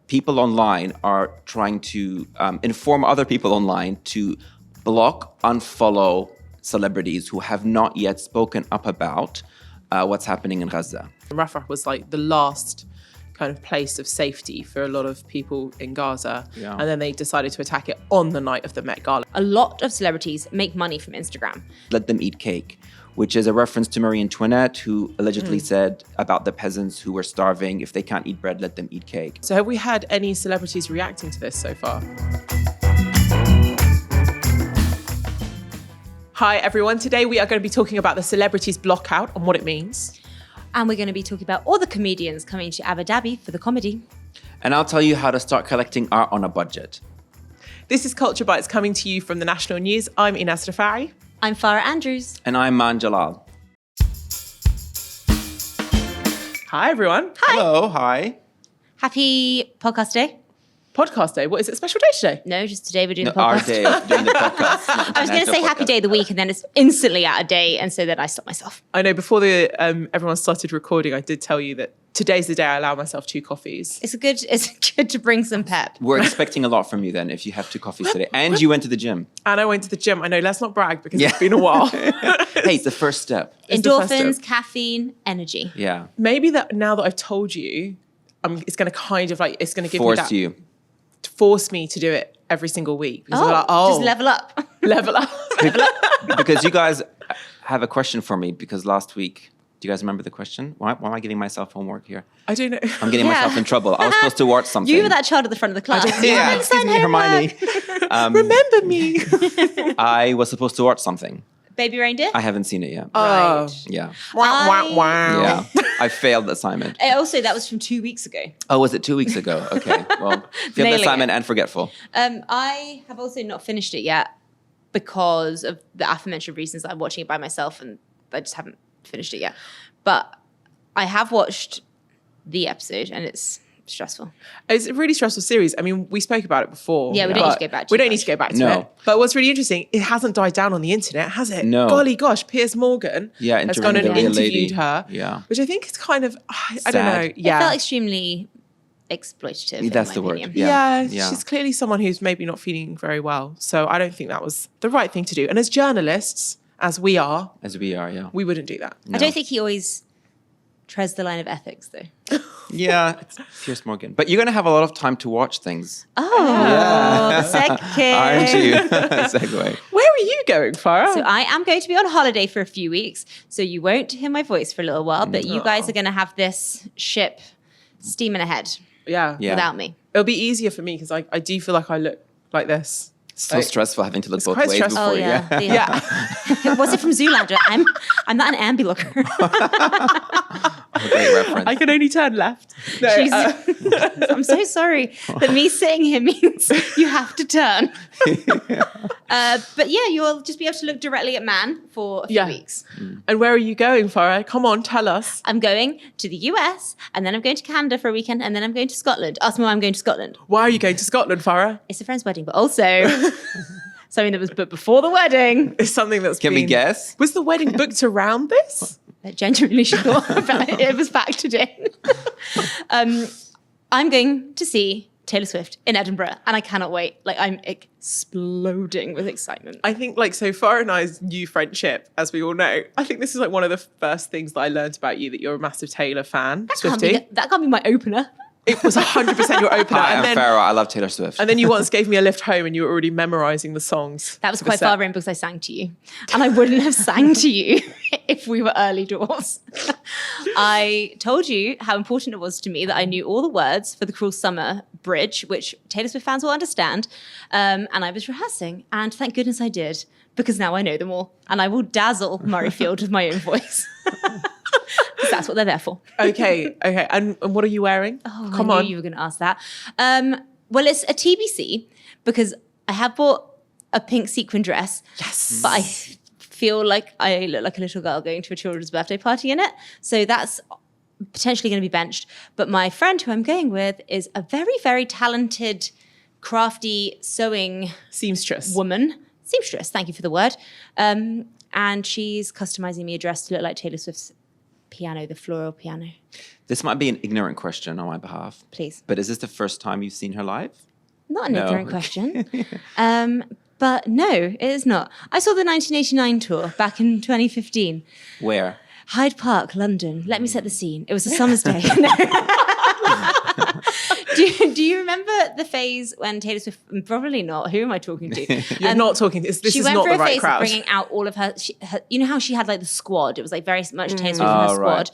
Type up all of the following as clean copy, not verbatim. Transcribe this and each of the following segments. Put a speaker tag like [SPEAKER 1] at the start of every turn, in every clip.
[SPEAKER 1] people online are trying to inform other people online to block, unfollow celebrities who have not yet spoken up about what's happening in Gaza.
[SPEAKER 2] Rafah was like the last kind of place of safety for a lot of people in Gaza.
[SPEAKER 1] Yeah.
[SPEAKER 2] And then they decided to attack it on the night of the Met Gala.
[SPEAKER 3] A lot of celebrities make money from Instagram.
[SPEAKER 1] Let them eat cake, which is a reference to Marie Antoinette, who allegedly said about the peasants who were starving, if they can't eat bread, let them eat cake.
[SPEAKER 2] So have we had any celebrities reacting to this so far? Hi everyone, today we are going to be talking about the celebrities blockout and what it means.
[SPEAKER 3] And we're going to be talking about all the comedians coming to Abu Dhabi for the comedy.
[SPEAKER 1] And I'll tell you how to start collecting art on a budget.
[SPEAKER 2] This is Culture Bites coming to you from the National News. I'm Ines Rafai.
[SPEAKER 3] I'm Farah Andrews.
[SPEAKER 1] And I'm Maan Jalal.
[SPEAKER 2] Hi everyone.
[SPEAKER 3] Hi.
[SPEAKER 1] Hello, hi.
[SPEAKER 3] Happy podcast day.
[SPEAKER 2] Podcast day. What is it? Special day today?
[SPEAKER 3] No, just today we're doing the
[SPEAKER 1] Our
[SPEAKER 3] podcast.
[SPEAKER 1] day of doing the podcast.
[SPEAKER 3] I was going to say happy day of the week and then it's instantly out of date. And so then I stopped myself.
[SPEAKER 2] I know before everyone started recording, I did tell you that today's the day I allow myself 2 coffees.
[SPEAKER 3] It's good to bring some pep.
[SPEAKER 1] We're expecting a lot from you then if you have 2 coffees today. And you went to the gym.
[SPEAKER 2] And I went to the gym. I know, let's not brag because it's been a while.
[SPEAKER 1] Hey, it's the first step.
[SPEAKER 2] It's the first
[SPEAKER 3] Endorphins,
[SPEAKER 2] step.
[SPEAKER 3] caffeine, energy.
[SPEAKER 1] Yeah.
[SPEAKER 2] Maybe that now that I've told you, it's going to kind of like, it's going to give
[SPEAKER 1] Force
[SPEAKER 2] me that. Force me to do it every single week. Because I'm like,
[SPEAKER 3] Just level up.
[SPEAKER 2] level up.
[SPEAKER 1] Because you guys have a question for me because last week, do you guys remember the question? Why am I giving myself homework here?
[SPEAKER 2] I don't know.
[SPEAKER 1] I'm getting myself in trouble. I was supposed to watch something.
[SPEAKER 3] You were that child at the front of the class.
[SPEAKER 1] Yeah,
[SPEAKER 3] Excuse
[SPEAKER 1] excuse me, Hermione.
[SPEAKER 2] Remember me.
[SPEAKER 1] I was supposed to watch something.
[SPEAKER 3] Baby reindeer?
[SPEAKER 1] I haven't seen it yet.
[SPEAKER 2] Oh.
[SPEAKER 1] Yeah.
[SPEAKER 2] Wow.
[SPEAKER 1] Yeah. I failed the assignment.
[SPEAKER 3] Also, that was from 2 weeks ago.
[SPEAKER 1] Oh, was it 2 weeks ago? Okay. Well, failed the
[SPEAKER 3] Nailing
[SPEAKER 1] assignment and forgetful.
[SPEAKER 3] I have also not finished it yet because of the aforementioned reasons that I'm watching it by myself and I just haven't finished it yet. But I have watched the episode and it's stressful.
[SPEAKER 2] It's a really stressful series. I mean, we spoke about it before.
[SPEAKER 3] Yeah, we don't need to go back to
[SPEAKER 2] We
[SPEAKER 3] it
[SPEAKER 2] don't need
[SPEAKER 3] much.
[SPEAKER 2] to go back to
[SPEAKER 1] No.
[SPEAKER 2] it. But what's really interesting, it hasn't died down on the internet, has it?
[SPEAKER 1] No.
[SPEAKER 2] Golly gosh, Piers Morgan
[SPEAKER 1] Yeah,
[SPEAKER 2] has gone and
[SPEAKER 1] interviewing the real
[SPEAKER 2] interviewed
[SPEAKER 1] lady.
[SPEAKER 2] her.
[SPEAKER 1] Yeah.
[SPEAKER 2] Which I think is kind of, I don't
[SPEAKER 1] Sad.
[SPEAKER 2] know. Yeah.
[SPEAKER 3] It felt extremely exploitative. in
[SPEAKER 1] That's
[SPEAKER 3] my
[SPEAKER 1] the word.
[SPEAKER 3] opinion.
[SPEAKER 1] Yeah.
[SPEAKER 2] Yeah, she's clearly someone who's maybe not feeling very well. So I don't think that was the right thing to do. And as journalists, as we are,
[SPEAKER 1] As we are, yeah.
[SPEAKER 2] we wouldn't do that.
[SPEAKER 3] I don't think he always treads the line of ethics, though.
[SPEAKER 1] Yeah, it's Piers Morgan. But you're going to have a lot of time to watch things.
[SPEAKER 3] Oh, second.
[SPEAKER 1] Aren't you? Segue.
[SPEAKER 2] Where are you going, Farah?
[SPEAKER 3] So I am going to be on holiday for a few weeks, so you won't hear my voice for a little while, but you guys are going to have this ship steaming ahead
[SPEAKER 2] yeah.
[SPEAKER 1] Yeah.
[SPEAKER 3] without me.
[SPEAKER 2] It'll be easier for me because I do feel like I look like this.
[SPEAKER 1] So stressful having to look both
[SPEAKER 2] quite
[SPEAKER 1] ways
[SPEAKER 2] stressful.
[SPEAKER 1] before
[SPEAKER 3] Oh,
[SPEAKER 1] you.
[SPEAKER 3] yeah.
[SPEAKER 2] Yeah.
[SPEAKER 3] Was it from Zoolander? I'm not an ambi looker.
[SPEAKER 1] Great reference.
[SPEAKER 2] I can only turn left. No,
[SPEAKER 3] Jeez. I'm so sorry that me saying here means you have to turn. But yeah, you'll just be able to look directly at Maan for a few weeks.
[SPEAKER 2] and where are you going, Farah? Come on, tell us.
[SPEAKER 3] I'm going to the US, and then I'm going to Canada for a weekend, and then I'm going to Scotland. Ask me why I'm going to Scotland.
[SPEAKER 2] Why are you going to Scotland, Farah?
[SPEAKER 3] It's a friend's wedding, but also something that was booked before the wedding.
[SPEAKER 2] It's something that's
[SPEAKER 1] Can we guess?
[SPEAKER 2] Was the wedding booked around this?
[SPEAKER 3] Genuinely sure about it was factored in. I'm going to see Taylor Swift in Edinburgh, and I cannot wait. Like, I'm exploding with excitement.
[SPEAKER 2] I think like so Farah and I's new friendship, as we all know, I think this is like one of the first things that I learned about you, that you're a massive Taylor fan, Swiftie.
[SPEAKER 3] That can't be my opener.
[SPEAKER 2] It was 100% your opener.
[SPEAKER 1] Hi, I'm
[SPEAKER 2] and then
[SPEAKER 1] Farah. I love Taylor Swift.
[SPEAKER 2] and then you once gave me a lift home and you were already memorizing the songs.
[SPEAKER 3] That was
[SPEAKER 2] for the
[SPEAKER 3] quite
[SPEAKER 2] set.
[SPEAKER 3] far in because I sang to you. And I wouldn't have sang to you if we were early doors. I told you how important it was to me that I knew all the words for the Cruel Summer bridge, which Taylor Swift fans will understand. And I was rehearsing. And thank goodness I did, because now I know them all. And I will dazzle Murrayfield with my own voice. Because that's what they're there for.
[SPEAKER 2] Okay. And what are you wearing?
[SPEAKER 3] Oh,
[SPEAKER 2] Come
[SPEAKER 3] I
[SPEAKER 2] on.
[SPEAKER 3] knew you were going to ask that. Well, it's a TBC because I have bought a pink sequin dress.
[SPEAKER 2] Yes.
[SPEAKER 3] But I feel like I look like a little girl going to a children's birthday party in it. So that's potentially going to be benched. But my friend who I'm going with is a very, very talented, crafty sewing
[SPEAKER 2] Seamstress.
[SPEAKER 3] seamstress. Thank you for the word. And she's customizing me a dress to look like Taylor Swift's piano, the floral piano.
[SPEAKER 1] This might be an ignorant question on my behalf.
[SPEAKER 3] Please.
[SPEAKER 1] But is this the first time you've seen her live?
[SPEAKER 3] Not an
[SPEAKER 1] No.
[SPEAKER 3] ignorant question. But no, it is not. I saw the 1989 tour back in 2015.
[SPEAKER 1] Where?
[SPEAKER 3] Hyde Park, London. Let me set the scene. It was a summer's day. No. Do you remember the phase when Taylor Swift? Probably not. Who am I talking to?
[SPEAKER 2] You're not talking. This
[SPEAKER 3] she
[SPEAKER 2] is
[SPEAKER 3] went
[SPEAKER 2] not
[SPEAKER 3] through
[SPEAKER 2] the
[SPEAKER 3] a
[SPEAKER 2] right
[SPEAKER 3] phase
[SPEAKER 2] crowd.
[SPEAKER 3] of bringing out all of her, you know how she had like the squad. It was like very much Taylor Swift and her squad.
[SPEAKER 1] Right.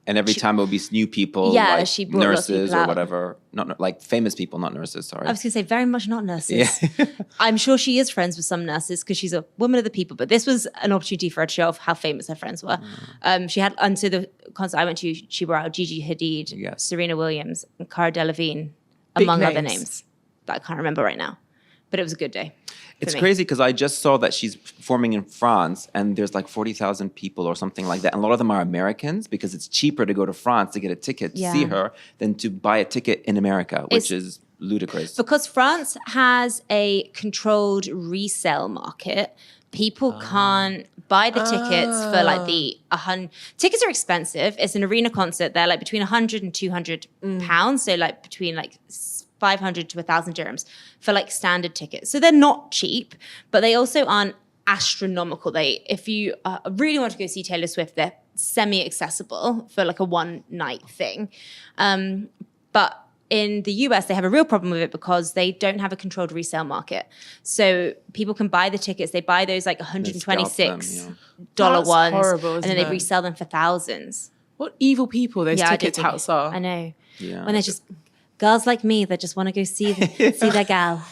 [SPEAKER 1] And every time it would be new people,
[SPEAKER 3] Yeah,
[SPEAKER 1] like
[SPEAKER 3] she brought lots of
[SPEAKER 1] nurses
[SPEAKER 3] people
[SPEAKER 1] or
[SPEAKER 3] out.
[SPEAKER 1] whatever. Not like famous people, not nurses, sorry.
[SPEAKER 3] I was going to say very much not nurses.
[SPEAKER 1] Yeah.
[SPEAKER 3] I'm sure she is friends with some nurses because she's a woman of the people. But this was an opportunity for her to show off how famous her friends were. She had, and so the concert I went to, she brought out Gigi Hadid,
[SPEAKER 1] Yes.
[SPEAKER 3] Serena Williams, and Cara Delevingne,
[SPEAKER 2] Big
[SPEAKER 3] among other
[SPEAKER 2] names.
[SPEAKER 3] names that I can't remember right now. But it was a good day.
[SPEAKER 1] It's
[SPEAKER 3] me.
[SPEAKER 1] crazy because I just saw that she's performing in France and there's like 40,000 people or something like that. And a lot of them are Americans because it's cheaper to go to France to get a ticket to see
[SPEAKER 3] Yeah.
[SPEAKER 1] her than to buy a ticket in America, which
[SPEAKER 3] It's-
[SPEAKER 1] is ludicrous.
[SPEAKER 3] Because France has a controlled resale market, people can't buy the tickets for like tickets are expensive. It's an arena concert. They're like between 100 and 200 pounds. So like between like 500 to 1,000 dirhams for like standard tickets. So they're not cheap, but they also aren't astronomical. If you really want to go see Taylor Swift, they're semi-accessible for like a one night thing. But in the US, they have a real problem with it because they don't have a controlled resale market. So people can buy the tickets. They buy those like $126
[SPEAKER 2] That's
[SPEAKER 3] ones,
[SPEAKER 2] horrible,
[SPEAKER 3] and then
[SPEAKER 2] isn't
[SPEAKER 3] they
[SPEAKER 2] it?
[SPEAKER 3] resell them for thousands.
[SPEAKER 2] What evil people those
[SPEAKER 3] I don't
[SPEAKER 2] ticket
[SPEAKER 3] think-
[SPEAKER 2] touts are.
[SPEAKER 3] I know.
[SPEAKER 1] Yeah.
[SPEAKER 3] When they're just girls like me that just want to go see their gal.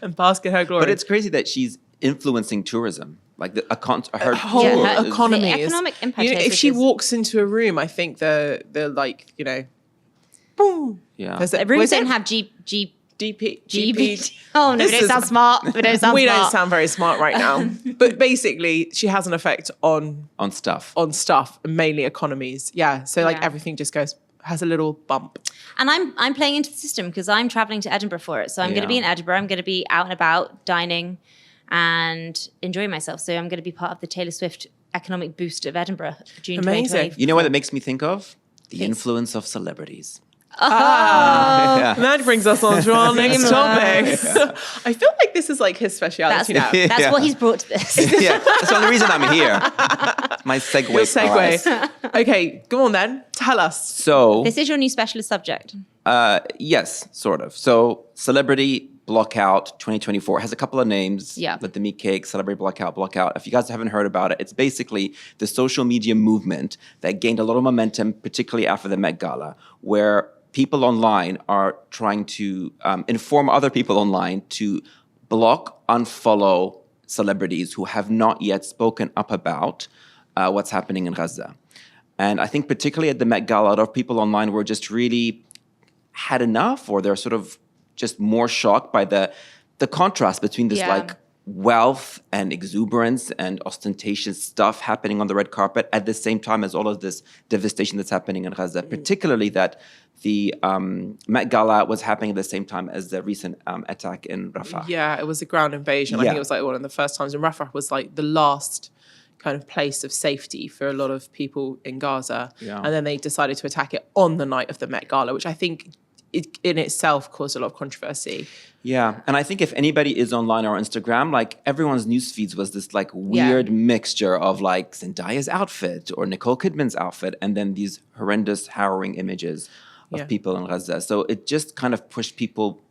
[SPEAKER 2] And bask in her glory.
[SPEAKER 1] But it's crazy that she's influencing tourism. Like her
[SPEAKER 2] whole
[SPEAKER 1] tour
[SPEAKER 3] her
[SPEAKER 1] is-
[SPEAKER 2] economy
[SPEAKER 3] the
[SPEAKER 2] is-
[SPEAKER 3] economic impact
[SPEAKER 2] You know,
[SPEAKER 3] is-
[SPEAKER 2] if she
[SPEAKER 3] is-
[SPEAKER 2] walks into a room, I think they're like, you know, boom.
[SPEAKER 1] Yeah.
[SPEAKER 2] There's
[SPEAKER 3] The rooms don't have GP.
[SPEAKER 2] DP.
[SPEAKER 3] Oh no,
[SPEAKER 2] This
[SPEAKER 3] we don't
[SPEAKER 2] is-
[SPEAKER 3] sound smart. We don't sound
[SPEAKER 2] We
[SPEAKER 3] smart.
[SPEAKER 2] don't sound very smart right now. But basically, she has an effect on
[SPEAKER 1] stuff.
[SPEAKER 2] stuff, mainly economies. Yeah. So like
[SPEAKER 3] Yeah.
[SPEAKER 2] everything just has a little bump.
[SPEAKER 3] And I'm playing into the system because I'm traveling to Edinburgh for it. So I'm going to be
[SPEAKER 1] Yeah.
[SPEAKER 3] in Edinburgh. I'm going to be out and about, dining and enjoying myself. So I'm going to be part of the Taylor Swift economic boost of Edinburgh, June
[SPEAKER 2] Amazing.
[SPEAKER 3] 2020.
[SPEAKER 1] You know what it makes me think of? The influence of celebrities.
[SPEAKER 2] And that brings us on to our next topic.
[SPEAKER 3] Seamless.
[SPEAKER 2] I feel like this is like his speciality now.
[SPEAKER 3] That's
[SPEAKER 1] Yeah.
[SPEAKER 3] what he's brought to this.
[SPEAKER 1] Yeah, that's the only reason I'm here. It's my segue.
[SPEAKER 2] Your
[SPEAKER 1] class.
[SPEAKER 2] segue. Okay, go on then. Tell us.
[SPEAKER 1] So,
[SPEAKER 3] This is your new specialist subject.
[SPEAKER 1] yes, sort of. So, Celebrity Blockout 2024 has a couple of names.
[SPEAKER 3] Yeah.
[SPEAKER 1] Let the meat cake, Celebrity Blockout. If you guys haven't heard about it, it's basically the social media movement that gained a lot of momentum, particularly after the Met Gala, where people online are trying to inform other people online to block, unfollow celebrities who have not yet spoken up about what's happening in Gaza. And I think particularly at the Met Gala, a lot of people online were just really had enough, or they're sort of just more shocked by the contrast between this
[SPEAKER 3] Yeah.
[SPEAKER 1] like wealth and exuberance and ostentatious stuff happening on the red carpet at the same time as all of this devastation that's happening in Gaza, particularly that the Met Gala was happening at the same time as the recent attack in Rafah.
[SPEAKER 2] Yeah, it was a ground invasion. I
[SPEAKER 1] Yeah.
[SPEAKER 2] think it was like one of the first times. And Rafah was like the last kind of place of safety for a lot of people in Gaza.
[SPEAKER 1] Yeah.
[SPEAKER 2] And then they decided to attack it on the night of the Met Gala, which I think in itself caused a lot of controversy.
[SPEAKER 1] Yeah, and I think if anybody is online or Instagram, like everyone's news feeds was this like weird mixture of like Zendaya's outfit or Nicole Kidman's outfit, and then these horrendous, harrowing images of people in Gaza. So it just kind of pushed people.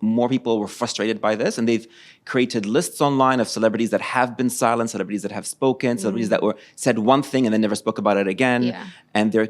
[SPEAKER 1] More people were frustrated by this, and they've created lists online of celebrities that have been silent, celebrities that have spoken, celebrities that said one thing and then never spoke about it again.
[SPEAKER 3] Yeah.
[SPEAKER 1] And they're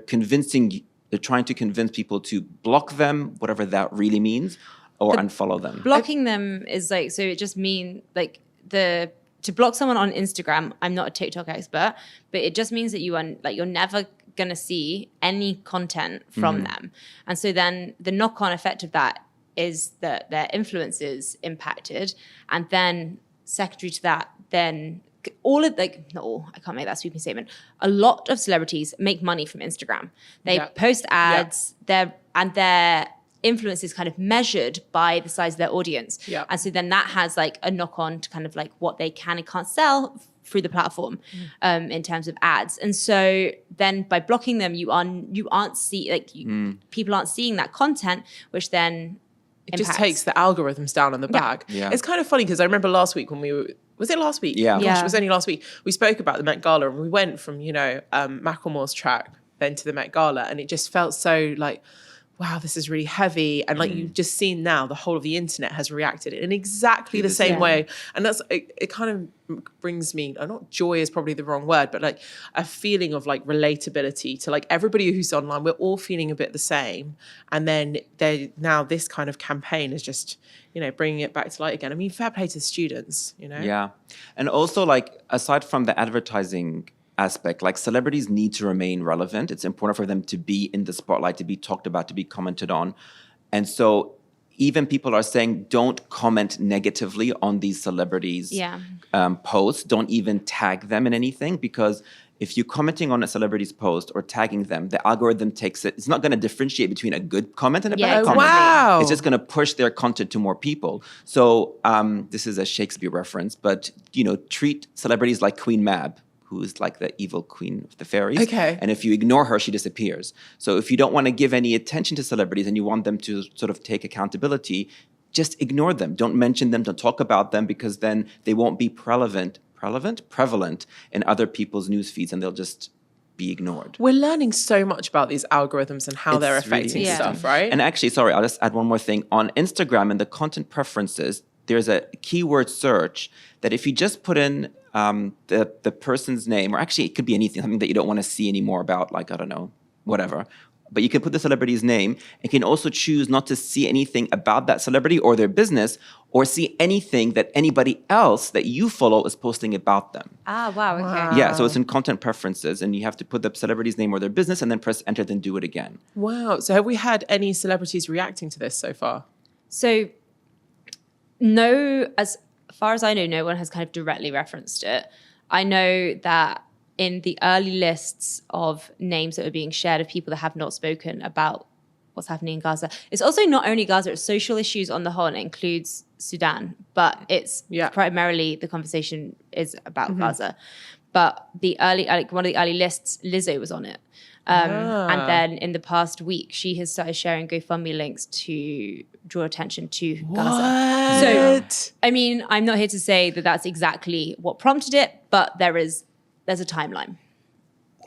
[SPEAKER 1] trying to convince people to block them, whatever that really means, or unfollow them.
[SPEAKER 3] Blocking them is like, so it just means like to block someone on Instagram. I'm not a TikTok expert, but it just means that you're never going to see any content from them. And so then the knock-on effect of that is that their influence is impacted. And then secondary to that, then all of not all, I can't make that sweeping statement. A lot of celebrities make money from Instagram. They post ads, their influence is kind of measured by the size of their audience.
[SPEAKER 2] Yeah.
[SPEAKER 3] And so then that has like a knock on to kind of like what they can and can't sell through the platform in terms of ads. And so then by blocking them, people aren't seeing that content, which then
[SPEAKER 2] it just takes the algorithms down in the bag.
[SPEAKER 1] Yeah.
[SPEAKER 2] It's kind of funny because I remember last week when was it last week?
[SPEAKER 1] Yeah.
[SPEAKER 2] Gosh, it was only last week. We spoke about the Met Gala and we went from, Macklemore's track then to the Met Gala, and it just felt so like, wow, this is really heavy. And like you've just seen now, the whole of the internet has reacted in exactly the same way. And that's, it kind of brings me, not joy is probably the wrong word, but like a feeling of like relatability to like everybody who's online. We're all feeling a bit the same. And then now this kind of campaign is just, bringing it back to light again. I mean, fair play to the students,
[SPEAKER 1] Yeah. And also like, aside from the advertising aspect, like celebrities need to remain relevant. It's important for them to be in the spotlight, to be talked about, to be commented on. And so even people are saying, don't comment negatively on these celebrities' posts. Don't even tag them in anything, because if you're commenting on a celebrity's post or tagging them, the algorithm takes it. It's not going to differentiate between a good comment and a bad comment.
[SPEAKER 2] Wow.
[SPEAKER 1] It's just going to push their content to more people. So this is a Shakespeare reference, but treat celebrities like Queen Mab, who is like the evil queen of the fairies.
[SPEAKER 2] Okay.
[SPEAKER 1] And if you ignore her, she disappears. So if you don't want to give any attention to celebrities and you want them to sort of take accountability, just ignore them. Don't mention them, don't talk about them, because then they won't be prevalent in other people's news feeds, and they'll just be ignored.
[SPEAKER 2] We're learning so much about these algorithms and how they're affecting stuff, right?
[SPEAKER 1] And actually, sorry, I'll just add one more thing. On Instagram, in the content preferences, there's a keyword search that if you just put in the person's name, or actually it could be anything, something that you don't want to see anymore about, like, I don't know, whatever. But you can put the celebrity's name and can also choose not to see anything about that celebrity or their business, or see anything that anybody else that you follow is posting about them.
[SPEAKER 3] Ah, wow, okay.
[SPEAKER 1] Yeah, so it's in content preferences, and you have to put the celebrity's name or their business and then press enter, then do it again.
[SPEAKER 2] Wow. So have we had any celebrities reacting to this so far?
[SPEAKER 3] So no, as far as I know, no one has kind of directly referenced it. I know that in the early lists of names that are being shared of people that have not spoken about what's happening in Gaza, it's also not only Gaza, it's social issues on the whole, and it includes Sudan, but it's primarily the conversation is about Gaza. But the early, like one of the early lists, Lizzo was on it. And then in the past week, she has started sharing GoFundMe links to draw attention to Gaza. So, I mean, I'm not here to say that that's exactly what prompted it, but there's a timeline.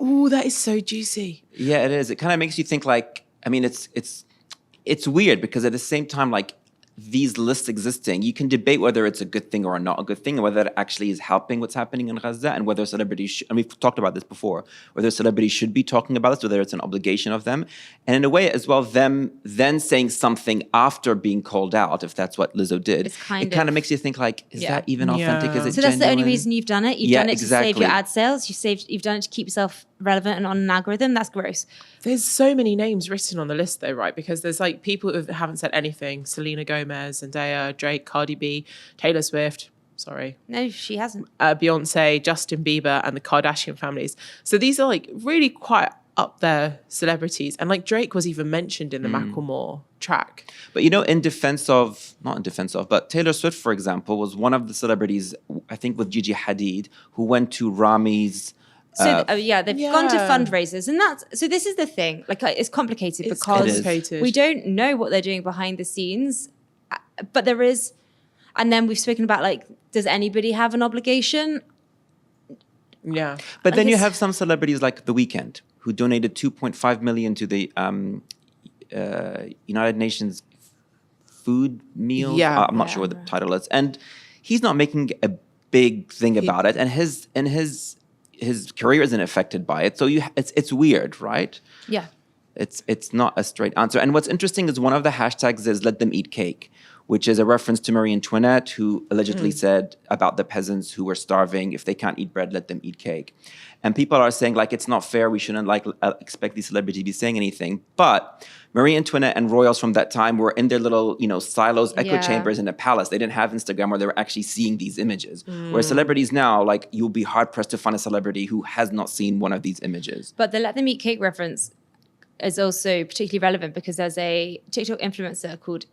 [SPEAKER 2] Oh, that is so juicy.
[SPEAKER 1] Yeah, it is. It kind of makes you think like, I mean, it's weird, because at the same time, like, these lists existing, you can debate whether it's a good thing or not a good thing, and whether it actually is helping what's happening in Gaza, and whether celebrities, and we've talked about this before, whether celebrities should be talking about this, whether it's an obligation of them. And in a way as well, them then saying something after being called out, if that's what Lizzo did, it kind of makes you think like, is that even authentic? Is it
[SPEAKER 3] so that's
[SPEAKER 1] genuine?
[SPEAKER 3] the only reason you've done it? You've done it to save your
[SPEAKER 1] exactly.
[SPEAKER 3] ad sales? You've done it to keep yourself relevant and on an algorithm? That's gross.
[SPEAKER 2] There's so many names written on the list though, right? Because there's like people who haven't said anything. Selena Gomez, Zendaya, Drake, Cardi B, Taylor Swift. Sorry.
[SPEAKER 3] No, she hasn't.
[SPEAKER 2] Beyonce, Justin Bieber, and the Kardashian families. So these are like really quite up there celebrities. And like Drake was even mentioned in the Macklemore track.
[SPEAKER 1] But not in defense of, but Taylor Swift, for example, was one of the celebrities, I think with Gigi Hadid, who went to Rami's.
[SPEAKER 3] So they've gone to fundraisers, and this is the thing. Like, it's complicated because we don't know what they're doing behind the scenes, but there is. And then we've spoken about, like, does anybody have an obligation?
[SPEAKER 2] Yeah,
[SPEAKER 1] but then you have some celebrities like The Weeknd, who donated 2.5 million to the United Nations food meal.
[SPEAKER 2] Yeah,
[SPEAKER 1] I'm not sure what the title is, and he's not making a big thing about it, and his career isn't affected by it. So it's weird, right?
[SPEAKER 3] Yeah.
[SPEAKER 1] It's not a straight answer. And what's interesting is one of the hashtags is "Let Them Eat Cake," which is a reference to Marie Antoinette, who allegedly said about the peasants who were starving, if they can't eat bread, let them eat cake. And people are saying, like, it's not fair, we shouldn't expect these celebrities to be saying anything. But Marie Antoinette and royals from that time were in their little, silos, echo chambers in a palace. They didn't have Instagram where they were actually seeing these images. Whereas celebrities now, like, you'll be hard-pressed to find a celebrity who has not seen one of these images.
[SPEAKER 3] But the Let Them Eat Cake reference is also particularly relevant because there's a TikTok influencer called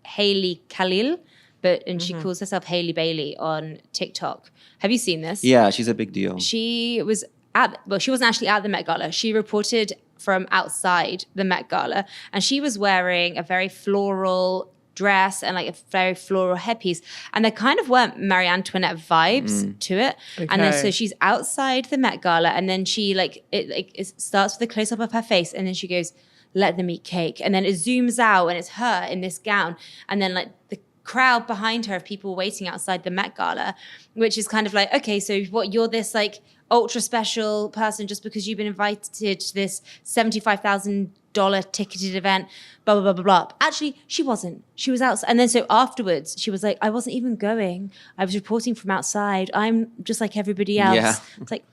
[SPEAKER 3] Hailey Khalil, and she calls herself Hailey Bailey on TikTok. Have you seen this?
[SPEAKER 1] Yeah, she's a big deal.
[SPEAKER 3] She wasn't actually at the Met Gala. She reported from outside the Met Gala, and she was wearing a very floral dress and like a very floral headpiece, and there kind of weren't Marie Antoinette vibes to it.
[SPEAKER 2] Okay.
[SPEAKER 3] And then so she's outside the Met Gala, and then she it starts with a close up of her face, and then she goes, "Let them eat cake," and then it zooms out, and it's her in this gown, and then like the crowd behind her of people waiting outside the Met Gala, which is kind of like, okay, so what, you're this like ultra special person just because you've been invited to this $75,000 ticketed event, blah, blah, blah, blah, blah. Actually, she wasn't. She was outside. And then so afterwards, she was like, I wasn't even going. I was reporting from outside. I'm just like everybody else.
[SPEAKER 1] Yeah.
[SPEAKER 3] It's like,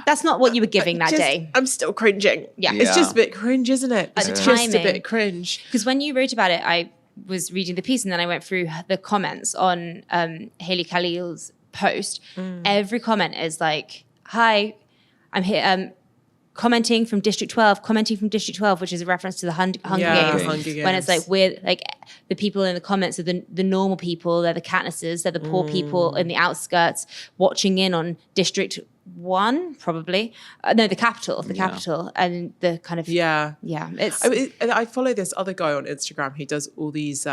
[SPEAKER 3] that's not what you were giving that day.
[SPEAKER 2] I'm still cringing.
[SPEAKER 3] Yeah.
[SPEAKER 2] It's just a bit cringe, isn't it?
[SPEAKER 3] At
[SPEAKER 2] It's
[SPEAKER 3] the
[SPEAKER 2] just a
[SPEAKER 3] timing.
[SPEAKER 2] bit cringe.
[SPEAKER 3] Because when you wrote about it, I was reading the piece and then I went through the comments on Hailey Khalil's post. Every comment is like, hi, I'm here commenting from District 12, which is a reference to the Hunger Games.
[SPEAKER 2] Hunger Games.
[SPEAKER 3] When it's like, we're like, the people in the comments are the normal people, they're the Katnisses, they're the poor people in the outskirts watching in on District 1, probably. No, the capital, and the kind of, it's...
[SPEAKER 2] I follow this other guy on Instagram who does all these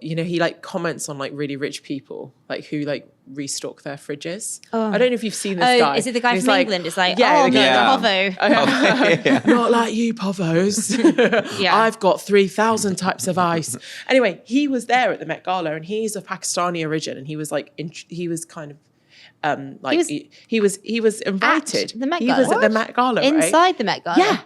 [SPEAKER 2] he like comments on like really rich people, like who like restock their fridges. I don't know if you've seen this guy.
[SPEAKER 3] Is it the guy from England? It's like,
[SPEAKER 2] the
[SPEAKER 3] Povo.
[SPEAKER 2] Not like you, Povos. I've got 3,000 types of ice. Anyway, he was there at the Met Gala, and he's of Pakistani origin, and he was like, he was kind of he was invited.
[SPEAKER 3] At the Met
[SPEAKER 2] he
[SPEAKER 3] Gala?
[SPEAKER 2] was at the Met Gala, right?
[SPEAKER 3] Inside the Met Gala.
[SPEAKER 2] Yeah.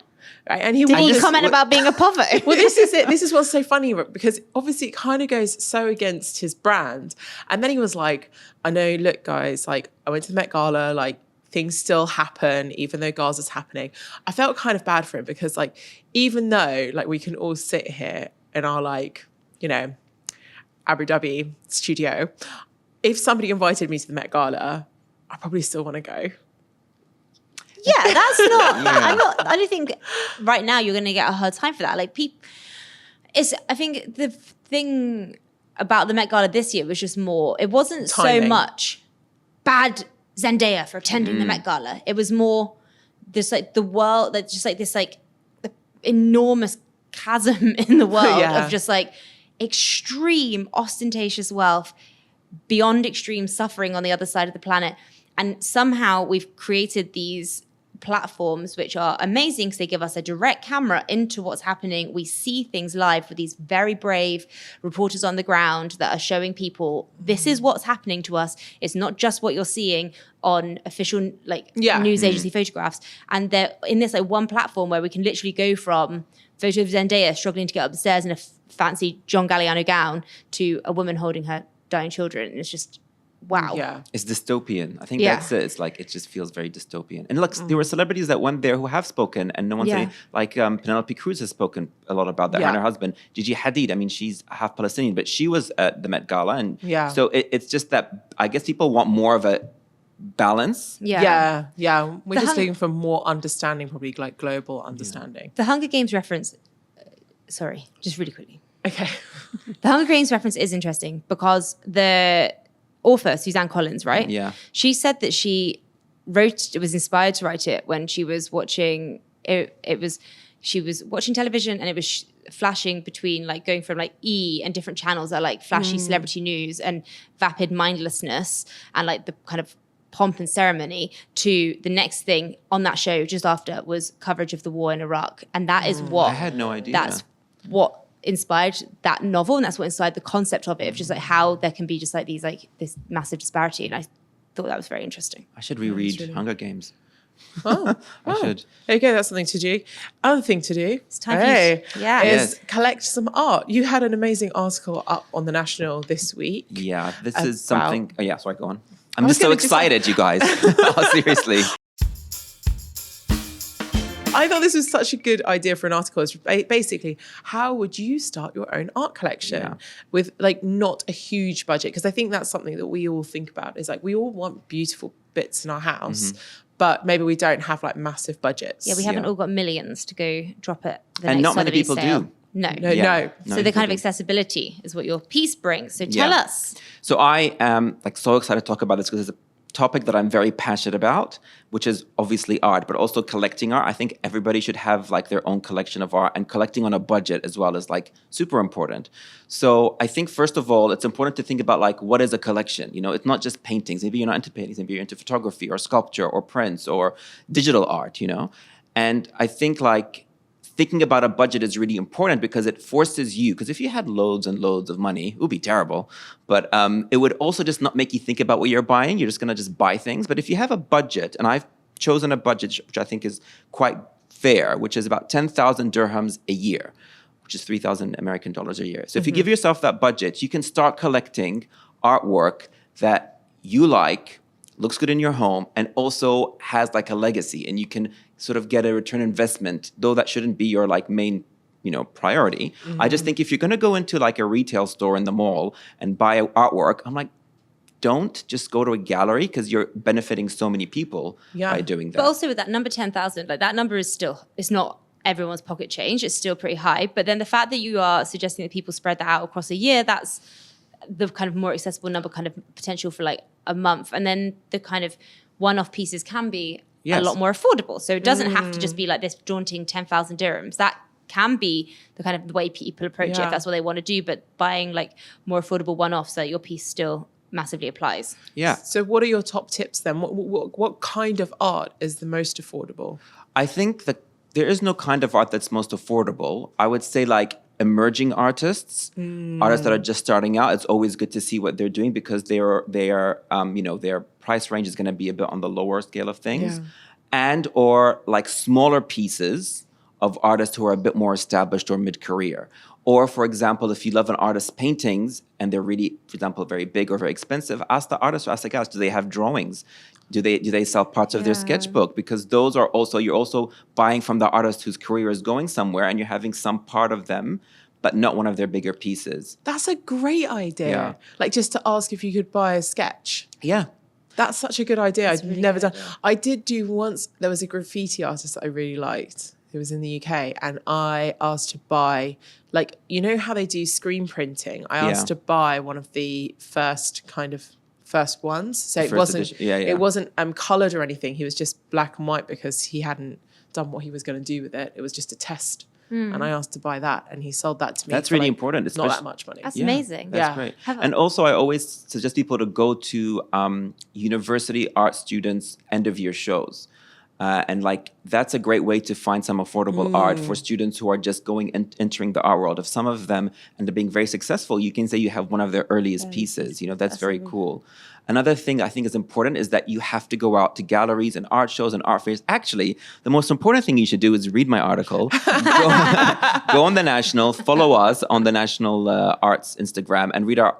[SPEAKER 2] Right. And
[SPEAKER 3] Did he comment about being a povo?
[SPEAKER 2] Well, this is it. This is what's so funny, because obviously it kind of goes so against his brand. And then he was like, I know, look, guys, like I went to the Met Gala, like things still happen, even though Gaza's happening. I felt kind of bad for him because like, even though like we can all sit here in our like, you know, Abu Dhabi studio, if somebody invited me to the Met Gala, I probably still want to go.
[SPEAKER 3] Yeah, that's not. I don't think right now you're going to get a hard time for that. Like, I think the thing about the Met Gala this year was just more. It wasn't
[SPEAKER 2] timing.
[SPEAKER 3] So much bad Zendaya for attending the Met Gala. It was more this like the world that's just like this like enormous chasm in the world of just like extreme ostentatious wealth beyond extreme suffering on the other side of the planet. And somehow we've created these platforms which are amazing because they give us a direct camera into what's happening. We see things live with these very brave reporters on the ground that are showing people this is what's happening to us. It's not just what you're seeing on official news agency photographs. And they're in this like one platform where we can literally go from photo of Zendaya struggling to get up the stairs in a fancy John Galliano gown to a woman holding her dying children. And it's just wow.
[SPEAKER 2] Yeah.
[SPEAKER 1] It's dystopian. I think that's it. It's like, it just feels very dystopian. And look, there were celebrities that went there who have spoken, and no one said, like Penelope Cruz has spoken a lot about that, and her husband, Gigi Hadid. I mean, she's half Palestinian, but she was at the Met Gala. And so it's just that I guess people want more of a balance.
[SPEAKER 2] Yeah. We're just looking for more understanding, probably like global understanding.
[SPEAKER 3] The Hunger Games reference, sorry, just really quickly.
[SPEAKER 2] Okay.
[SPEAKER 3] The Hunger Games reference is interesting because the author, Suzanne Collins, right?
[SPEAKER 1] Yeah.
[SPEAKER 3] She said that she was inspired to write it when she was watching, she was watching television, and it was flashing between like going from like E and different channels that are like flashy celebrity news and vapid mindlessness and like the kind of pomp and ceremony to the next thing on that show just after was coverage of the war in Iraq. And that is what...
[SPEAKER 1] I had no idea.
[SPEAKER 3] That's what inspired that novel, and that's what inspired the concept of it, of just like how there can be just like these like this massive disparity. And I thought that was very interesting.
[SPEAKER 1] I should reread Hunger Games.
[SPEAKER 2] I
[SPEAKER 1] should.
[SPEAKER 2] There you go, that's something to do. Other thing to do
[SPEAKER 3] It's time for you.
[SPEAKER 2] is collect some art. You had an amazing article up on The National this week.
[SPEAKER 1] Yeah, this is something... Oh, yeah, sorry, go on. I'm
[SPEAKER 2] was
[SPEAKER 1] just so
[SPEAKER 2] gonna just
[SPEAKER 1] excited, you guys. Oh, seriously.
[SPEAKER 2] I thought this was such a good idea for an article. It's basically, how would you start your own art collection with like not a huge budget? Because I think that's something that we all think about, is like we all want beautiful bits in our house, but maybe we don't have like massive budgets.
[SPEAKER 3] Yeah, we haven't all got millions to go drop it.
[SPEAKER 1] And not many people do.
[SPEAKER 3] No.
[SPEAKER 2] No.
[SPEAKER 3] So the kind of accessibility is what your piece brings. So tell us.
[SPEAKER 1] So I am like so excited to talk about this because it's a topic that I'm very passionate about, which is obviously art, but also collecting art. I think everybody should have like their own collection of art, and collecting on a budget as well is like super important. So I think first of all, it's important to think about like, what is a collection? You know, it's not just paintings. Maybe you're not into paintings. Maybe you're into photography or sculpture or prints or digital art, you know? And I think like thinking about a budget is really important because it forces you, because if you had loads and loads of money, it would be terrible. But it would also just not make you think about what you're buying. You're just going to just buy things. But if you have a budget, and I've chosen a budget which I think is quite fair, which is about 10,000 dirhams a year, which is 3,000 American dollars a year. So if you give yourself that budget, you can start collecting artwork that you like, looks good in your home, and also has like a legacy, and you can sort of get a return investment, though that shouldn't be your like main, you know, priority. I just think if you're going to go into like a retail store in the mall and buy artwork, I'm like, don't just go to a gallery, because you're benefiting so many people by doing that.
[SPEAKER 3] But also with that number 10,000, like that number is still, it's not everyone's pocket change. It's still pretty high. But then the fact that you are suggesting that people spread that out across a year, that's the kind of more accessible number, kind of potential for like a month. And then the kind of one-off pieces can be a lot more affordable. So it doesn't have to just be like this daunting 10,000 dirhams. That can be the kind of the way people approach it if that's what they want to do. But buying like more affordable one-offs, so that your piece still massively applies.
[SPEAKER 1] Yeah.
[SPEAKER 2] So what are your top tips then? What kind of art is the most affordable?
[SPEAKER 1] I think that there is no kind of art that's most affordable. I would say like emerging artists, artists that are just starting out. It's always good to see what they're doing, because they are you know, their price range is going to be a bit on the lower scale of things, and or like smaller pieces of artists who are a bit more established or mid-career. Or, for example, if you love an artist's paintings and they're really, for example, very big or very expensive, ask the artist or ask the guys, do they have drawings? Do they sell parts of their sketchbook? Because those are also, you're also buying from the artist whose career is going somewhere, and you're having some part of them, but not one of their bigger pieces.
[SPEAKER 2] That's a great idea.
[SPEAKER 1] Yeah.
[SPEAKER 2] Like just to ask if you could buy a sketch.
[SPEAKER 1] Yeah.
[SPEAKER 2] That's such a good idea. I've never done. I did do once. There was a graffiti artist that I really liked. It was in the UK, and I asked to buy, like, you know how they do screen printing? I asked to buy one of the first ones. So it wasn't it wasn't coloured or anything. He was just black and white because he hadn't done what he was going to do with it. It was just a test. And I asked to buy that, and he sold that to me.
[SPEAKER 1] That's
[SPEAKER 2] for
[SPEAKER 1] really
[SPEAKER 2] like
[SPEAKER 1] important.
[SPEAKER 2] Not that much money.
[SPEAKER 3] That's amazing.
[SPEAKER 1] That's great. And also, I always suggest people to go to university art students' end-of-year shows. And like, that's a great way to find some affordable art for students who are just going and entering the art world. If some of them end up being very successful, you can say you have one of their earliest pieces. You know, that's very cool. Another thing I think is important is that you have to go out to galleries and art shows and art fairs. Actually, the most important thing you should do is read my article. Go on The National, follow us on the National Arts Instagram, and read our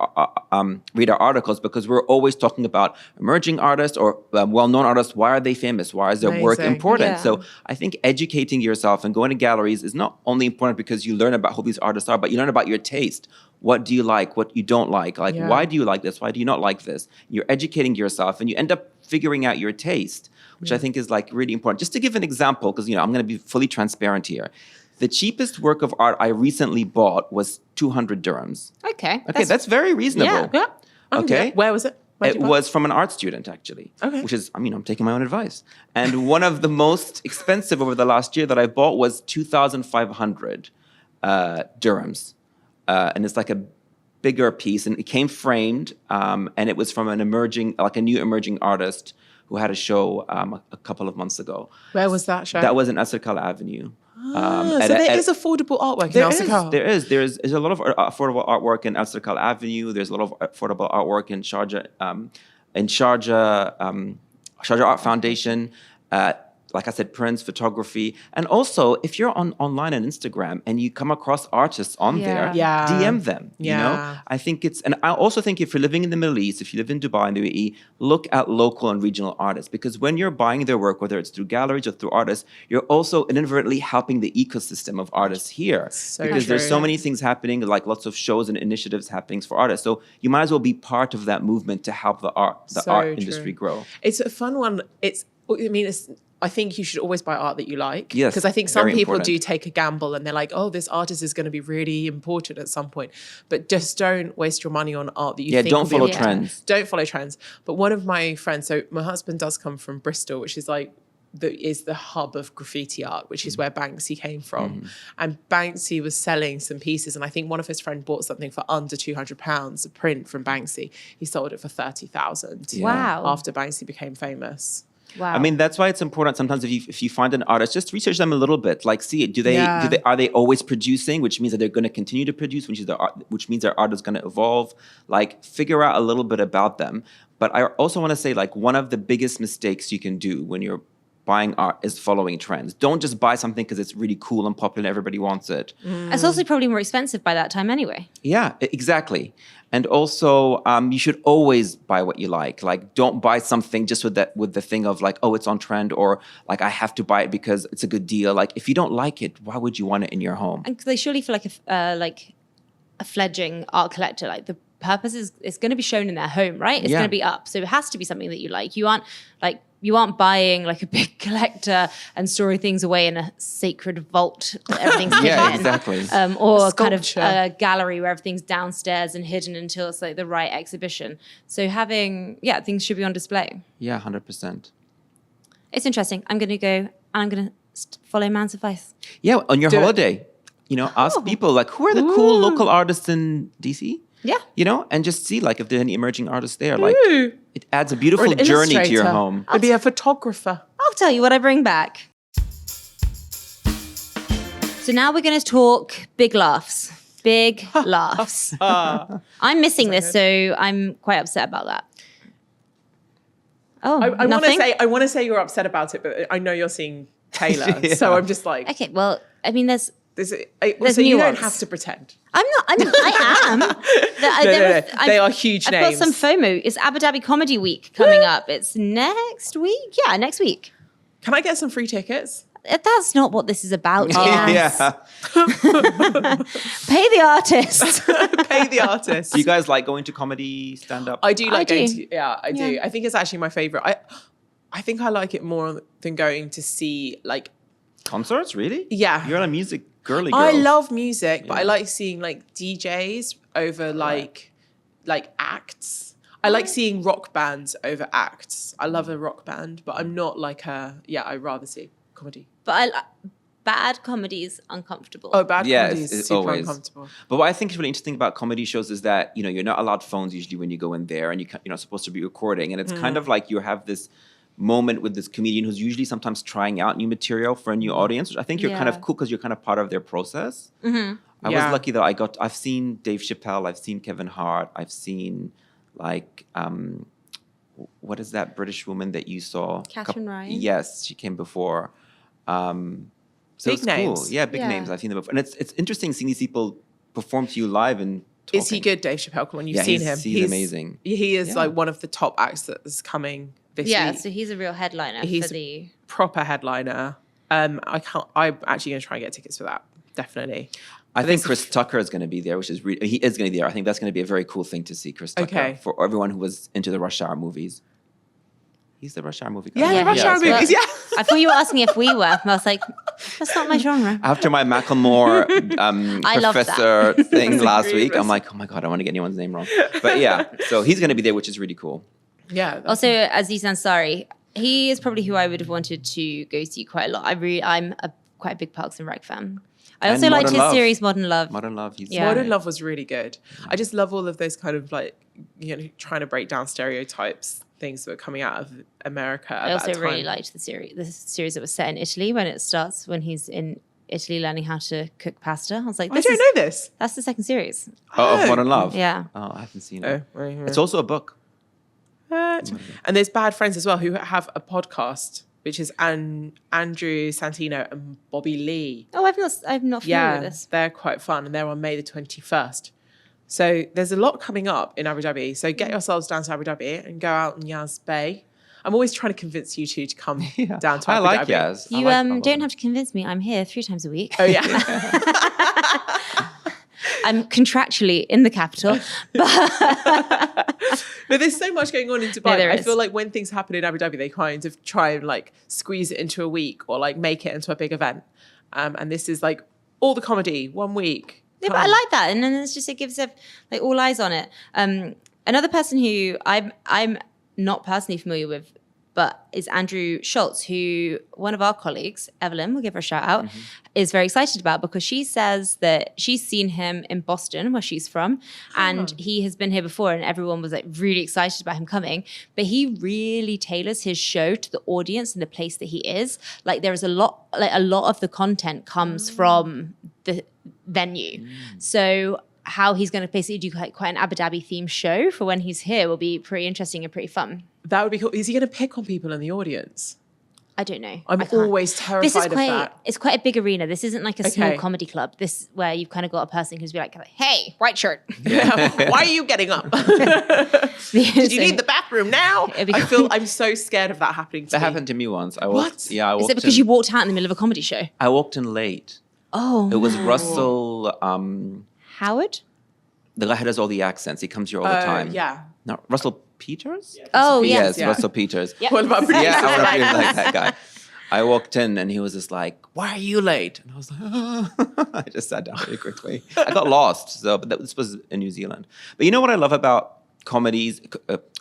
[SPEAKER 1] articles, because we're always talking about emerging artists or well-known artists. Why are they famous? Why is their work important?
[SPEAKER 3] Yeah.
[SPEAKER 1] So I think educating yourself and going to galleries is not only important because you learn about who these artists are, but you learn about your taste. What do you like? What you don't like? Like, why do you like this? Why do you not like this? You're educating yourself, and you end up figuring out your taste, which I think is like really important. Just to give an example, because, you know, I'm going to be fully transparent here. The cheapest work of art I recently bought was 200 dirhams.
[SPEAKER 3] Okay.
[SPEAKER 1] Okay, that's very reasonable.
[SPEAKER 2] Yeah.
[SPEAKER 1] Okay.
[SPEAKER 2] Where was it?
[SPEAKER 1] It was from an art student, actually.
[SPEAKER 2] Okay.
[SPEAKER 1] Which is, I mean, I'm taking my own advice. And one of the most expensive over the last year that I bought was 2,500 dirhams. And it's like a bigger piece, and it came framed, and it was from a new emerging artist who had a show a couple of months ago.
[SPEAKER 2] Where was that show?
[SPEAKER 1] That was in Ansari Avenue.
[SPEAKER 2] So there is affordable artwork in Ansari.
[SPEAKER 1] There's a lot of affordable artwork in Ansari Avenue. There's a lot of affordable artwork in Sharjah, Sharjah Art Foundation. Like I said, prints, photography. And also, if you're online on Instagram and you come across artists on there, DM them, you know? I think and I also think if you're living in the Middle East, if you live in Dubai and the UAE, look at local and regional artists, because when you're buying their work, whether it's through galleries or through artists, you're also inadvertently helping the ecosystem of artists here. Because there's so many things happening, like lots of shows and initiatives happening for artists. So you might as well be part of that movement to help the art industry grow.
[SPEAKER 2] It's a fun one. It's I think you should always buy art that you like.
[SPEAKER 1] Yes,
[SPEAKER 2] because I think some
[SPEAKER 1] very
[SPEAKER 2] people
[SPEAKER 1] important.
[SPEAKER 2] do take a gamble and they're like, oh, this artist is going to be really important at some point. But just don't waste your money on art that you think
[SPEAKER 1] don't
[SPEAKER 2] will be
[SPEAKER 1] follow
[SPEAKER 2] important.
[SPEAKER 1] trends.
[SPEAKER 2] Don't follow trends. But one of my friends, so my husband does come from Bristol, which is like the hub of graffiti art, which is where Banksy came from. And Banksy was selling some pieces, and I think one of his friends bought something for under £200, a print from Banksy. He sold it for 30,000.
[SPEAKER 3] Wow.
[SPEAKER 2] After Banksy became famous.
[SPEAKER 3] Wow.
[SPEAKER 1] I mean, that's why it's important sometimes if you find an artist, just research them a little bit. Like, see, are they always producing, which means that they're going to continue to produce, which means their art is going to evolve. Like, figure out a little bit about them. But I also want to say, like, one of the biggest mistakes you can do when you're buying art is following trends. Don't just buy something because it's really cool and popular, everybody wants it.
[SPEAKER 3] It's also probably more expensive by that time anyway.
[SPEAKER 1] Yeah, exactly. And also, you should always buy what you like. Like, don't buy something just with the thing of like, oh, it's on trend, or like, I have to buy it because it's a good deal. Like, if you don't like it, why would you want it in your home?
[SPEAKER 3] And they surely feel like a fledgling art collector. Like the purpose is it's going to be shown in their home, right? It's going to be up, so it has to be something that you like. You aren't buying like a big collector and storing things away in a sacred vault that everything's hidden
[SPEAKER 1] exactly.
[SPEAKER 3] in. Or kind of
[SPEAKER 2] Sculpture.
[SPEAKER 3] a gallery where everything's downstairs and hidden until it's like the right exhibition. So things should be on display.
[SPEAKER 1] Yeah, 100%.
[SPEAKER 3] It's interesting. I'm going to go and I'm going to follow Maan's advice.
[SPEAKER 1] Yeah, on your
[SPEAKER 2] Do it.
[SPEAKER 1] holiday, ask people like, who are the cool local artists in DC?
[SPEAKER 3] Yeah.
[SPEAKER 1] And just see like if there are any emerging artists there. Like, it adds a
[SPEAKER 2] Or
[SPEAKER 1] beautiful
[SPEAKER 2] an
[SPEAKER 1] journey to your
[SPEAKER 2] illustrator.
[SPEAKER 1] home.
[SPEAKER 2] Maybe a photographer.
[SPEAKER 3] I'll tell you what I bring back. So now we're going to talk big laughs. Big laughs. I'm missing this, so I'm quite upset about that. Oh,
[SPEAKER 2] I
[SPEAKER 3] nothing?
[SPEAKER 2] want to say you're upset about it, but I know you're seeing Taylor, so I'm just like,
[SPEAKER 3] Okay, well, I mean, there's
[SPEAKER 2] so
[SPEAKER 3] nuance.
[SPEAKER 2] you don't have to pretend.
[SPEAKER 3] I am.
[SPEAKER 2] No. They are huge
[SPEAKER 3] I've
[SPEAKER 2] names.
[SPEAKER 3] got some FOMO. It's Abu Dhabi Comedy Week coming up. It's next week. Yeah, next week.
[SPEAKER 2] Can I get some free tickets?
[SPEAKER 3] That's not what this is about.
[SPEAKER 1] Yeah.
[SPEAKER 3] Pay the artist.
[SPEAKER 2] Pay the artist.
[SPEAKER 1] Do you guys like going to comedy stand-up?
[SPEAKER 2] I do like going
[SPEAKER 3] do.
[SPEAKER 2] to, I do.
[SPEAKER 3] Yeah.
[SPEAKER 2] I think it's actually my favorite. I think I like it more than going to see like,
[SPEAKER 1] Concerts, really?
[SPEAKER 2] Yeah.
[SPEAKER 1] You're a music girly girl.
[SPEAKER 2] I love music, but I
[SPEAKER 1] Yeah.
[SPEAKER 2] like seeing like DJs over like acts. I like seeing rock bands over acts. I love a rock band, but I'm not like I'd rather see comedy.
[SPEAKER 3] But bad comedy is uncomfortable.
[SPEAKER 2] Oh, bad
[SPEAKER 1] Yeah,
[SPEAKER 2] comedy
[SPEAKER 1] it's
[SPEAKER 2] is super
[SPEAKER 1] always.
[SPEAKER 2] uncomfortable.
[SPEAKER 1] But what I think is really interesting about comedy shows is that, you're not allowed phones usually when you go in there, and you're not supposed to be recording. And it's kind of like you have this moment with this comedian who's usually sometimes trying out new material for a new audience, which I think you're kind of
[SPEAKER 3] Yeah.
[SPEAKER 1] cool because you're kind of part of their process. I was
[SPEAKER 2] Yeah.
[SPEAKER 1] lucky that I've seen Dave Chapelle, I've seen Kevin Hart, I've seen like, what is that British woman that you saw?
[SPEAKER 3] Catherine Ryan?
[SPEAKER 1] Yes, she came before. So
[SPEAKER 2] Big
[SPEAKER 1] it's
[SPEAKER 2] names.
[SPEAKER 1] cool. Yeah, big
[SPEAKER 3] Yeah.
[SPEAKER 1] names. I've seen them before. And it's interesting seeing these people perform to you live and talking.
[SPEAKER 2] Is he good, Dave Chapelle? When you've
[SPEAKER 1] Yeah,
[SPEAKER 2] seen
[SPEAKER 1] he's-
[SPEAKER 2] him,
[SPEAKER 1] he's amazing.
[SPEAKER 2] He is
[SPEAKER 1] Yeah.
[SPEAKER 2] like one of the top acts that is coming this
[SPEAKER 3] Yeah,
[SPEAKER 2] week.
[SPEAKER 3] so he's a real headliner
[SPEAKER 2] He's
[SPEAKER 3] for the...
[SPEAKER 2] Proper headliner. I'm actually going to try and get tickets for that. Definitely.
[SPEAKER 1] I think Chris Tucker is going to be there, which is he is going to be there. I think that's going to be a very cool thing to see Chris Tucker
[SPEAKER 2] Okay.
[SPEAKER 1] for everyone who was into the Rush Hour movies. He's the Rush Hour movie guy.
[SPEAKER 2] Yeah,
[SPEAKER 3] Yeah,
[SPEAKER 2] the Rush
[SPEAKER 3] he
[SPEAKER 2] Hour
[SPEAKER 3] is.
[SPEAKER 2] movies. Yeah.
[SPEAKER 3] I thought you were asking if we were. And I was like, that's not my genre.
[SPEAKER 1] After my Macklemore
[SPEAKER 3] I love that.
[SPEAKER 1] professor thing last
[SPEAKER 2] Disagree
[SPEAKER 1] week,
[SPEAKER 2] with-
[SPEAKER 1] I'm like, oh my God, I want to get anyone's name wrong. But yeah, so he's going to be there, which is really cool.
[SPEAKER 2] Yeah.
[SPEAKER 3] Also, Aziz Ansari, he is probably who I would have wanted to go see quite a lot. I'm quite a big Parks and Rec fan. I
[SPEAKER 1] And
[SPEAKER 3] also liked
[SPEAKER 1] Modern
[SPEAKER 3] his
[SPEAKER 1] Love.
[SPEAKER 3] series Modern Love.
[SPEAKER 1] Modern Love.
[SPEAKER 3] Yeah.
[SPEAKER 2] Modern Love was really good. I just love all of those kind of like, trying to break down stereotypes, things that were coming out of America at
[SPEAKER 3] I also
[SPEAKER 2] that time.
[SPEAKER 3] really liked the series that was set in Italy when it starts, when he's in Italy learning how to cook pasta. I was like,
[SPEAKER 2] I don't know this.
[SPEAKER 3] that's the second series.
[SPEAKER 1] Oh,
[SPEAKER 2] Oh.
[SPEAKER 1] of Modern Love?
[SPEAKER 3] Yeah.
[SPEAKER 1] Oh, I haven't seen
[SPEAKER 2] Oh,
[SPEAKER 1] it.
[SPEAKER 2] right, right.
[SPEAKER 1] It's also a book.
[SPEAKER 2] And there's Bad Friends as well, who have a podcast, which is Andrew Santino and Bobby Lee.
[SPEAKER 3] Oh, I'm not familiar with this.
[SPEAKER 2] they're quite fun, and they're on May the 21st. So there's a lot coming up in Abu Dhabi. So get yourselves down to Abu Dhabi and go out in Yas Bay. I'm always trying to convince you two to come down to
[SPEAKER 1] I
[SPEAKER 2] Abu
[SPEAKER 1] like
[SPEAKER 2] Dhabi.
[SPEAKER 1] Yaz. I
[SPEAKER 3] You
[SPEAKER 1] like
[SPEAKER 3] don't have to convince me. I'm here 3 times a week.
[SPEAKER 2] Oh yeah.
[SPEAKER 3] I'm contractually in the capital, but
[SPEAKER 2] But there's so much going on in Dubai.
[SPEAKER 3] there
[SPEAKER 2] I
[SPEAKER 3] is.
[SPEAKER 2] feel like when things happen in Abu Dhabi, they kind of try and like squeeze it into a week or like make it into a big event. And this is like all the comedy, 1 week.
[SPEAKER 3] yeah, but I like that, and then it gives like all eyes on it. Another person who I'm not personally familiar with, but is Andrew Schultz, who one of our colleagues, Evelyn, we'll give her a shout out, is very excited about because she says that she's seen him in Boston, where she's from, and he has been here before, and everyone was like really excited about him coming. But he really tailors his show to the audience and the place that he is. Like there is a lot of the content comes from the venue. So how he's going to basically do quite an Abu Dhabi themed show for when he's here will be pretty interesting and pretty fun.
[SPEAKER 2] That would be cool. Is he going to pick on people in the audience?
[SPEAKER 3] I don't know.
[SPEAKER 2] I'm
[SPEAKER 3] I can't.
[SPEAKER 2] always terrified of that.
[SPEAKER 3] It's quite a big arena. This isn't like a small
[SPEAKER 2] Okay.
[SPEAKER 3] comedy club. This where you've kind of got a person who's be like, hey, white shirt.
[SPEAKER 2] Yeah. Why are you getting up? Did you need the bathroom now? I'm so scared of that happening to
[SPEAKER 1] That
[SPEAKER 2] me.
[SPEAKER 1] happened to me once. I
[SPEAKER 2] What?
[SPEAKER 1] walked, Yeah, I walked
[SPEAKER 3] Is it because
[SPEAKER 1] in,
[SPEAKER 3] you walked out in the middle of a comedy show?
[SPEAKER 1] I walked in late.
[SPEAKER 3] Oh,
[SPEAKER 1] It was Russell,
[SPEAKER 3] Howard?
[SPEAKER 1] the guy who does all the accents. He comes here all the time.
[SPEAKER 2] Yeah.
[SPEAKER 1] No, Russell Peters?
[SPEAKER 3] Oh,
[SPEAKER 1] Yes,
[SPEAKER 3] yes.
[SPEAKER 1] Russell Peters.
[SPEAKER 3] Yeah.
[SPEAKER 2] What about producers?
[SPEAKER 1] Yeah, I want to be like that guy. I walked in and he was just like, "Why are you late?" And I was like, I just sat down really quickly. I got lost. But this was in New Zealand. But you know what I love about comedies,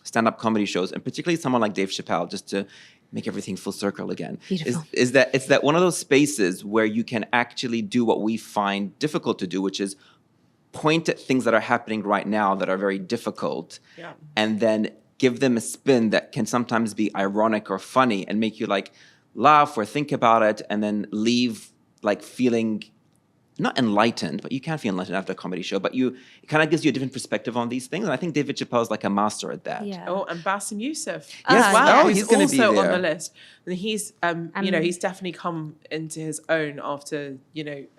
[SPEAKER 1] stand-up comedy shows, and particularly someone like Dave Chapelle, just to make everything full circle again,
[SPEAKER 3] Beautiful.
[SPEAKER 1] is that it's that one of those spaces where you can actually do what we find difficult to do, which is point at things that are happening right now that are very difficult,
[SPEAKER 2] Yeah.
[SPEAKER 1] and then give them a spin that can sometimes be ironic or funny and make you like laugh or think about it, and then leave like feeling not enlightened, but you can feel enlightened after a comedy show, but it kind of gives you a different perspective on these things. And I think David Chapelle is like a master at that.
[SPEAKER 3] Yeah.
[SPEAKER 2] Oh, and Basim Yousef
[SPEAKER 3] Yes.
[SPEAKER 2] as well.
[SPEAKER 3] Oh,
[SPEAKER 2] He's
[SPEAKER 1] he's gonna be
[SPEAKER 2] also on
[SPEAKER 1] there.
[SPEAKER 2] the list. And he's, he's definitely come into his own after,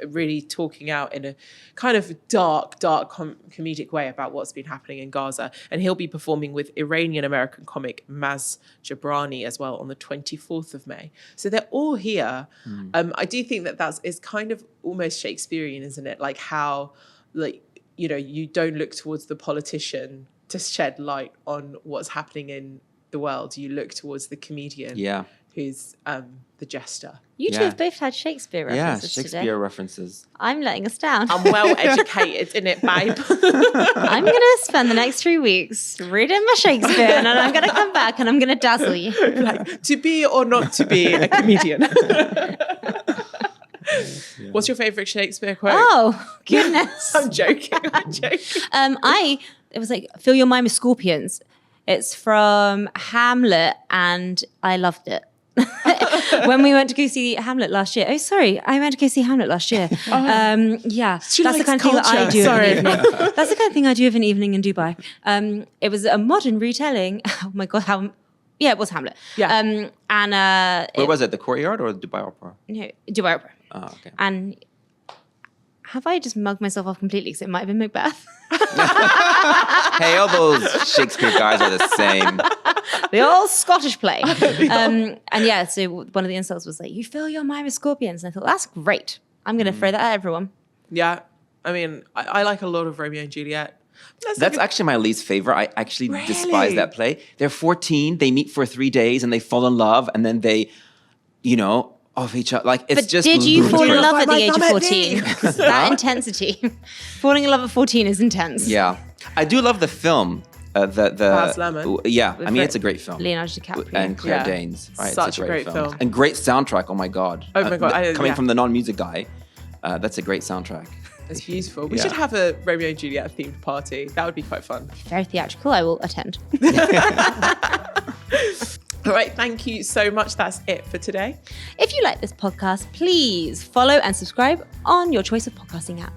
[SPEAKER 2] really talking out in a kind of dark comedic way about what's been happening in Gaza. And he'll be performing with Iranian-American comic Maz Jabrani as well on the 24th of May. So they're all here. I do think that is kind of almost Shakespearean, isn't it? Like how, you don't look towards the politician to shed light on what's happening in the world. You look towards the comedian who's the jester.
[SPEAKER 3] You two
[SPEAKER 1] Yeah.
[SPEAKER 3] have both had Shakespeare
[SPEAKER 1] Yeah,
[SPEAKER 3] references
[SPEAKER 1] Shakespeare
[SPEAKER 3] today.
[SPEAKER 1] references.
[SPEAKER 3] I'm letting us down.
[SPEAKER 2] I'm well educated in it, babe.
[SPEAKER 3] I'm going to spend the next 3 weeks reading my Shakespeare, and then I'm going to come back and I'm going to dazzle you.
[SPEAKER 2] Like, to be or not to be a comedian. What's your favourite Shakespeare quote?
[SPEAKER 3] Oh, goodness.
[SPEAKER 2] I'm joking.
[SPEAKER 3] It was like, fill your mind with scorpions. It's from Hamlet, and I loved it. When we went to go see Hamlet last year. Oh, sorry. I went to go see Hamlet last year. Yeah.
[SPEAKER 2] She
[SPEAKER 3] That's the
[SPEAKER 2] likes
[SPEAKER 3] kind of thing that I
[SPEAKER 2] culture.
[SPEAKER 3] do of
[SPEAKER 2] Sorry.
[SPEAKER 3] an evening. That's the kind of thing I do of an evening in Dubai. It was a modern retelling. Oh my God, it was Hamlet.
[SPEAKER 2] Yeah.
[SPEAKER 1] Where was it? The Courtyard or the Dubai Opera?
[SPEAKER 3] No, Dubai Opera.
[SPEAKER 1] Oh, okay.
[SPEAKER 3] And have I just mugged myself off completely? Because it might have been Macbeth.
[SPEAKER 1] Hey, all those Shakespeare guys are the same.
[SPEAKER 3] The old Scottish play. So one of the insults was like, you fill your mind with scorpions. And I thought, that's great. I'm going to throw that at everyone.
[SPEAKER 2] Yeah. I mean, I like a lot of Romeo and Juliet.
[SPEAKER 1] That's actually my least favorite. I actually
[SPEAKER 2] Really?
[SPEAKER 1] despise that play. They're 14, they meet for 3 days, and they fall in love, and then they, off each other. Like, it's
[SPEAKER 3] But
[SPEAKER 1] just
[SPEAKER 3] did you fall in
[SPEAKER 1] ludicrous.
[SPEAKER 3] love at the
[SPEAKER 2] Like,
[SPEAKER 3] age of
[SPEAKER 2] come at
[SPEAKER 3] 14?
[SPEAKER 2] me.
[SPEAKER 3] That intensity. Falling in love at 14 is intense.
[SPEAKER 1] Yeah. I do love the film.
[SPEAKER 2] Baz Luhrmann.
[SPEAKER 1] Yeah, I mean,
[SPEAKER 3] With
[SPEAKER 1] it's a great film.
[SPEAKER 3] Leonardo DiCaprio.
[SPEAKER 1] And Claire
[SPEAKER 2] Yeah.
[SPEAKER 1] Danes. Right?
[SPEAKER 2] Such
[SPEAKER 1] it's
[SPEAKER 2] a great film.
[SPEAKER 1] And great soundtrack. Oh my God.
[SPEAKER 2] Oh my God,
[SPEAKER 1] Coming
[SPEAKER 2] yeah.
[SPEAKER 1] from the non-music guy, that's a great soundtrack.
[SPEAKER 2] It's beautiful. We
[SPEAKER 1] Yeah.
[SPEAKER 2] should have a Romeo and Juliet themed party. That would be quite fun.
[SPEAKER 3] Very theatrical. I will attend.
[SPEAKER 2] All right. Thank you so much. That's it for today.
[SPEAKER 3] If you like this podcast, please follow and subscribe on your choice of podcasting app.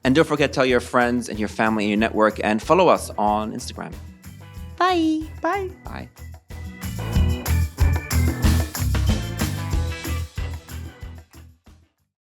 [SPEAKER 1] And don't forget to tell your friends and your family and your network, and follow us on Instagram.
[SPEAKER 3] Bye.
[SPEAKER 2] Bye.
[SPEAKER 1] Bye.